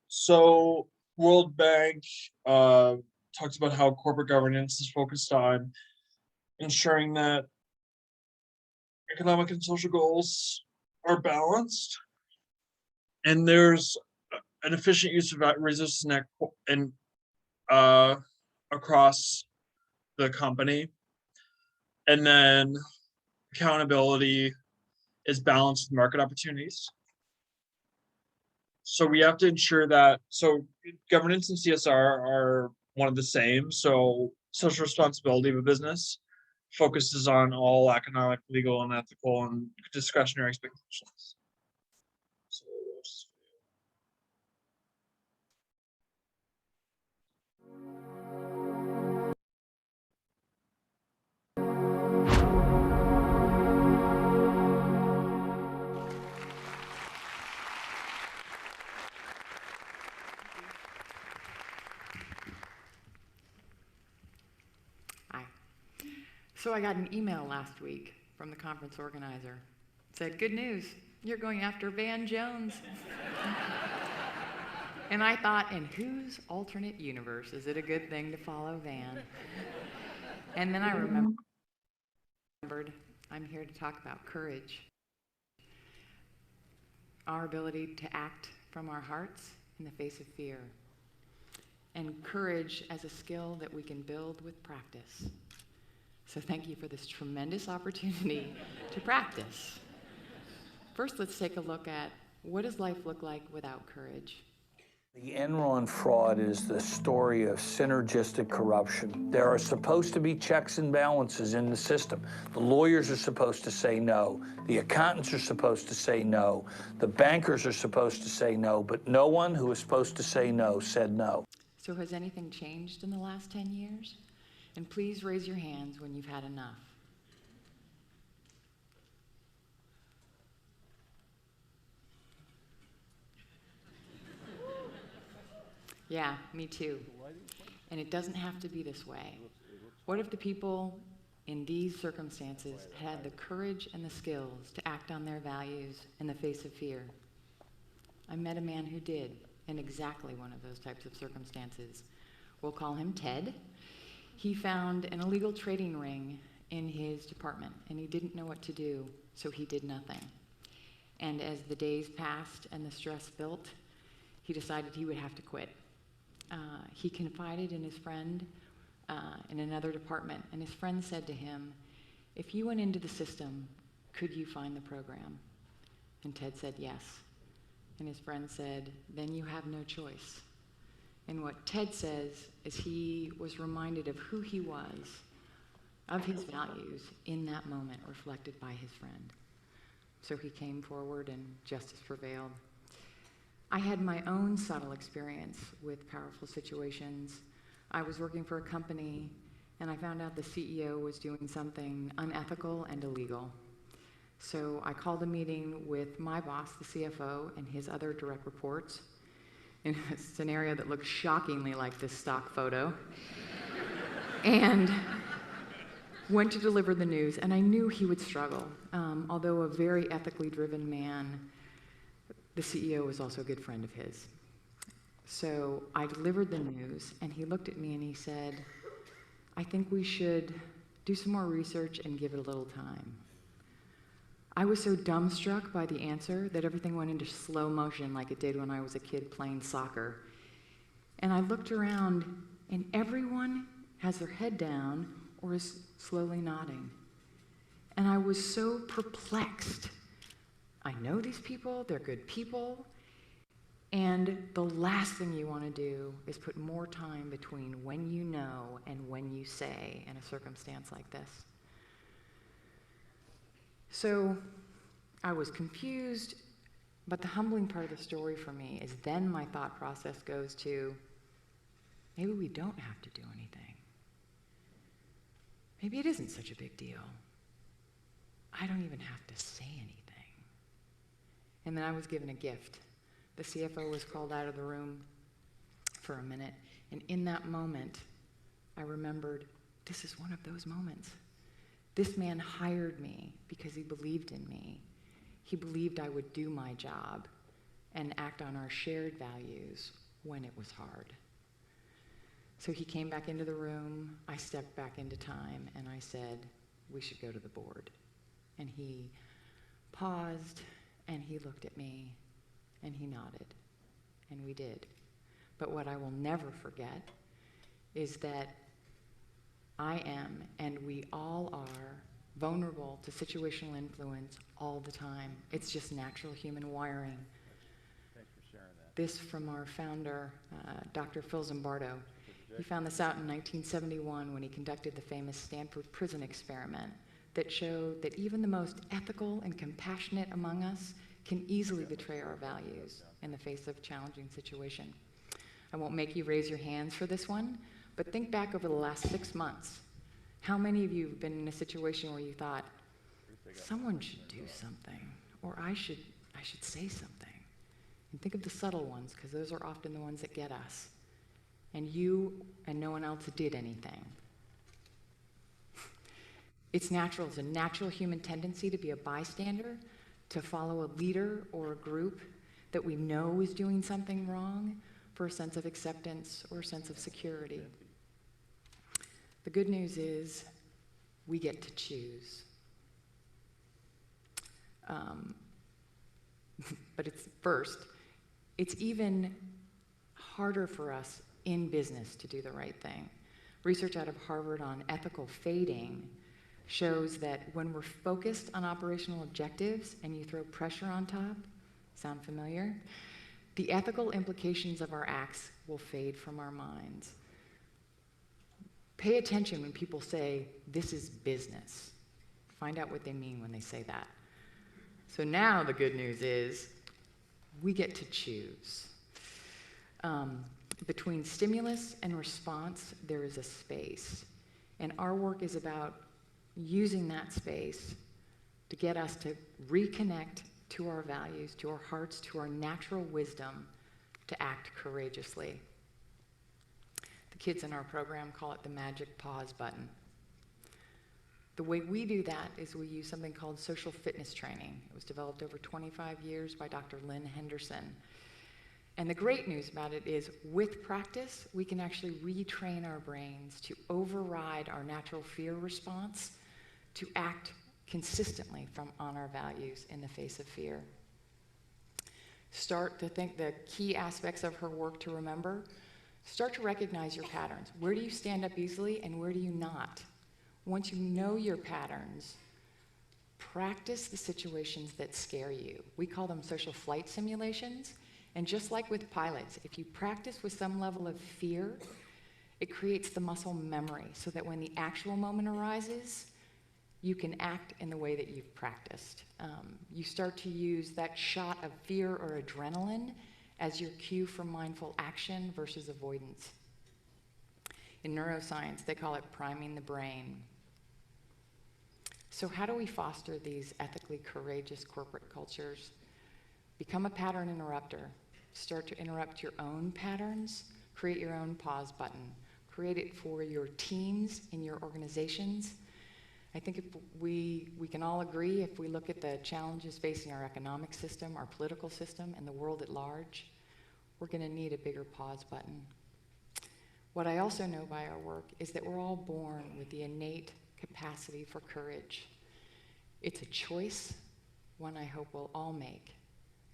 So World Bank talks about how corporate governance is focused on ensuring that economic and social goals are balanced, and there's an efficient use of resources and across the company. And then accountability is balanced with market opportunities. So we have to ensure that, so governance and CSR are one of the same. So social responsibility of a business focuses on all economic, legal, and ethical and discretionary expectations. Hi. So I got an email last week from the conference organizer said, "Good news, you're going after Van Jones." And I thought, in whose alternate universe is it a good thing to follow Van? And then I remembered, I'm here to talk about courage. Our ability to act from our hearts in the face of fear. And courage as a skill that we can build with practice. So thank you for this tremendous opportunity to practice. First, let's take a look at what does life look like without courage? The Enron fraud is the story of synergistic corruption. There are supposed to be checks and balances in the system. The lawyers are supposed to say no. The accountants are supposed to say no. The bankers are supposed to say no, but no one who was supposed to say no said no. So has anything changed in the last 10 years? And please raise your hands when you've had enough. Yeah, me too. And it doesn't have to be this way. What if the people in these circumstances had the courage and the skills to act on their values in the face of fear? I met a man who did in exactly one of those types of circumstances. We'll call him Ted. He found an illegal trading ring in his department, and he didn't know what to do, so he did nothing. And as the days passed and the stress built, he decided he would have to quit. He confided in his friend in another department, and his friend said to him, "If you went into the system, could you find the program?" And Ted said yes. And his friend said, "Then you have no choice." And what Ted says is he was reminded of who he was, of his values in that moment reflected by his friend. So he came forward and justice prevailed. I had my own subtle experience with powerful situations. I was working for a company and I found out the CEO was doing something unethical and illegal. So I called a meeting with my boss, the CFO, and his other direct reports in a scenario that looked shockingly like this stock photo. And went to deliver the news, and I knew he would struggle. Although a very ethically driven man, the CEO was also a good friend of his. So I delivered the news, and he looked at me and he said, "I think we should do some more research and give it a little time." I was so dumbstruck by the answer that everything went into slow motion like it did when I was a kid playing soccer. And I looked around, and everyone has their head down or is slowly nodding. And I was so perplexed. I know these people, they're good people, and the last thing you want to do is put more time between when you know and when you say in a circumstance like this. So I was confused, but the humbling part of the story for me is then my thought process goes to, maybe we don't have to do anything. Maybe it isn't such a big deal. I don't even have to say anything. And then I was given a gift. The CFO was called out of the room for a minute, and in that moment, I remembered, this is one of those moments. This man hired me because he believed in me. He believed I would do my job and act on our shared values when it was hard. So he came back into the room, I stepped back into time, and I said, we should go to the board. And he paused, and he looked at me, and he nodded, and we did. But what I will never forget is that I am, and we all are, vulnerable to situational influence all the time. It's just natural human wiring. Thanks for sharing that. This from our founder, Dr. Phil Zimbardo. He found this out in 1971 when he conducted the famous Stanford prison experiment that showed that even the most ethical and compassionate among us can easily betray our values in the face of a challenging situation. I won't make you raise your hands for this one, but think back over the last 6 months. How many of you have been in a situation where you thought, someone should do something, or I should say something? And think of the subtle ones, because those are often the ones that get us. And you and no one else did anything. It's natural. It's a natural human tendency to be a bystander, to follow a leader or a group that we know is doing something wrong for a sense of acceptance or a sense of security. The good news is we get to choose. But it's even harder for us in business to do the right thing. Research out of Harvard on ethical fading shows that when we're focused on operational objectives and you throw pressure on top, sound familiar? The ethical implications of our acts will fade from our minds. Pay attention when people say, this is business. Find out what they mean when they say that. So now the good news is we get to choose. Between stimulus and response, there is a space. And our work is about using that space to get us to reconnect to our values, to our hearts, to our natural wisdom to act courageously. The kids in our program call it the magic pause button. The way we do that is we use something called social fitness training. It was developed over 25 years by Dr. Lynn Henderson. And the great news about it is with practice, we can actually retrain our brains to override our natural fear response to act consistently on our values in the face of fear. Start to think the key aspects of her work to remember. Start to recognize your patterns. Where do you stand up easily and where do you not? Once you know your patterns, practice the situations that scare you. We call them social flight simulations. And just like with pilots, if you practice with some level of fear, it creates the muscle memory so that when the actual moment arises, you can act in the way that you've practiced. You start to use that shot of fear or adrenaline as your cue for mindful action versus avoidance. In neuroscience, they call it priming the brain. So how do we foster these ethically courageous corporate cultures? Become a pattern interrupter. Start to interrupt your own patterns. Create your own pause button. Create it for your teams in your organizations. I think if we can all agree, if we look at the challenges facing our economic system, our political system, and the world at large, we're going to need a bigger pause button. What I also know by our work is that we're all born with the innate capacity for courage. It's a choice, one I hope we'll all make,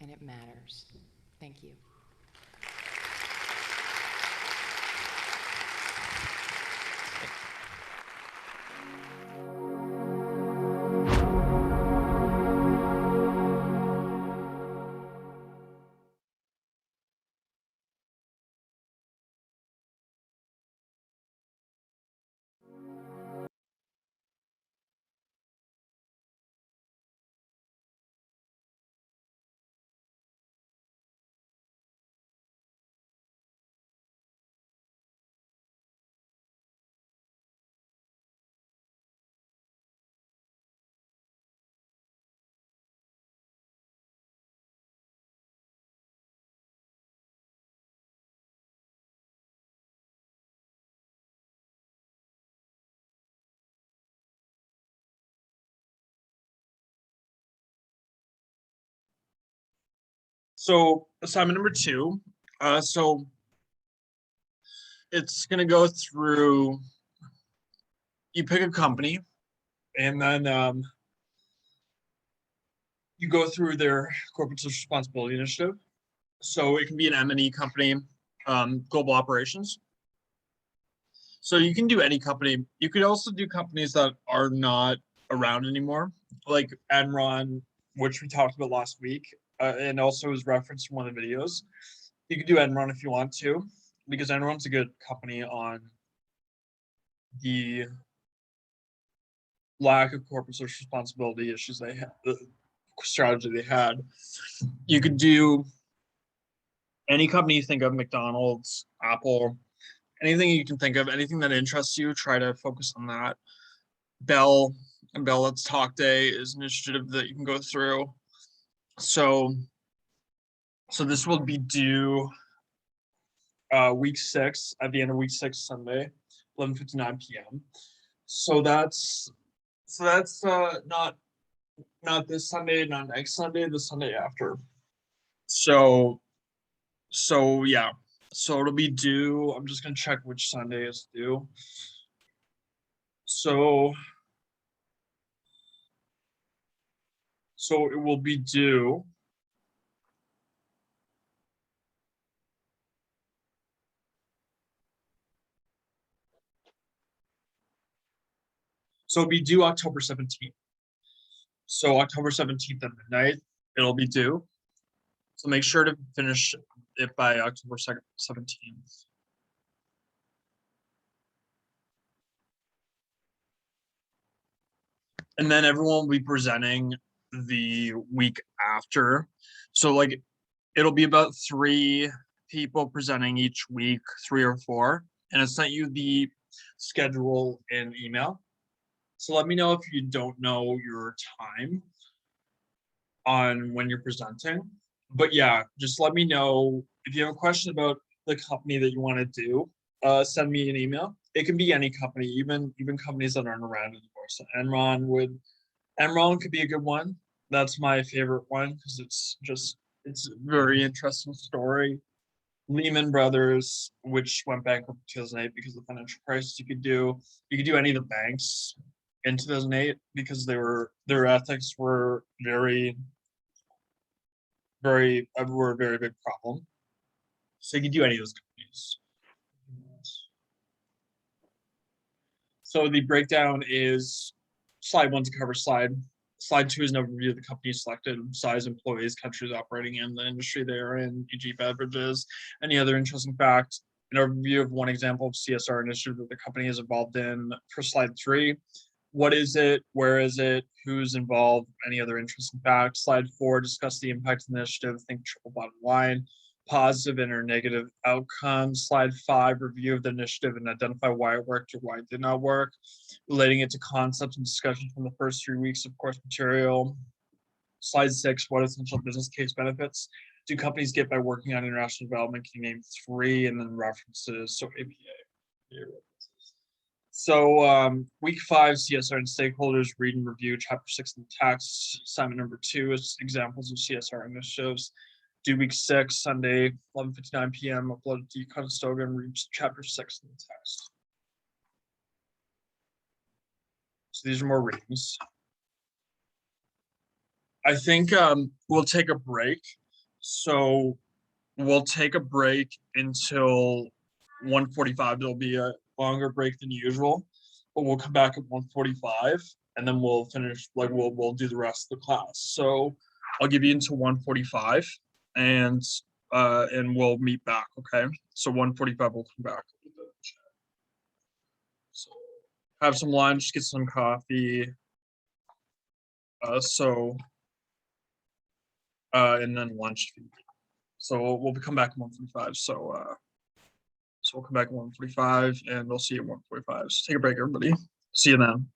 and it matters. Thank you. So assignment number 2. So it's gonna go through, you pick a company and then you go through their corporate social responsibility initiative. So it can be an M&E company, global operations. So you can do any company. You could also do companies that are not around anymore, like Enron, which we talked about last week, and also was referenced in one of the videos. You could do Enron if you want to, because Enron's a good company on the lack of corporate social responsibility issues they had, the strategy they had. You could do any company you think of, McDonald's, Apple, anything you can think of, anything that interests you, try to focus on that. Bell and Bell Let's Talk Day is an initiative that you can go through. So this will be due week 6, at the end of week 6, Sunday, 11:59 p.m. So that's not Not this Sunday, not next Sunday, the Sunday after. So yeah, so it'll be due. I'm just gonna check which Sunday is due. So it will be due. So it'll be due October 17th. So October 17th at midnight, it'll be due. So make sure to finish it by October 17th. And then everyone will be presenting the week after. So like, it'll be about 3 people presenting each week, 3 or 4. And I sent you the schedule in email. So let me know if you don't know your time on when you're presenting. But yeah, just let me know if you have a question about the company that you want to do. Send me an email. It can be any company, even companies that aren't around anymore. So Enron could be a good one. That's my favorite one because it's a very interesting story. Lehman Brothers, which went bankrupt in 2008 because of the financial crisis. You could do any of the banks in 2008 because their ethics were were a very big problem. So you could do any of those companies. So the breakdown is slide 1's a cover slide. Slide 2 is an overview of the company selected, size, employees, countries operating in, the industry they are in, e.g. beverages, any other interesting facts, an overview of one example of CSR initiative that the company is involved in. For slide 3, what is it, where is it, who's involved, any other interesting facts. Slide 4, discuss the impact of the initiative, think triple bottom line, positive and or negative outcomes. Slide 5, review of the initiative and identify why it worked or why it did not work, relating it to concepts and discussion from the first 3 weeks of course material. Slide 6, what essential business case benefits do companies get by working on international development? Can you name 3? And then references, so APA. So week 5, CSR and stakeholders, read and review chapter 6 in the text. Assignment number 2 is examples of CSR initiatives. Due week 6, Sunday, 11:59 p.m. Upload to Conestoga and read chapter 6 in the text. So these are more readings. I think we'll take a break. So we'll take a break until 1:45. There'll be a longer break than usual, but we'll come back at 1:45 and then we'll finish, like we'll do the rest of the class. So I'll give you until 1:45 and we'll meet back, okay? So 1:45 we'll come back. So have some lunch, get some coffee. And then lunch. So we'll come back at 1:45. So we'll come back at 1:45 and we'll see you at 1:45. So take a break, everybody. See you then.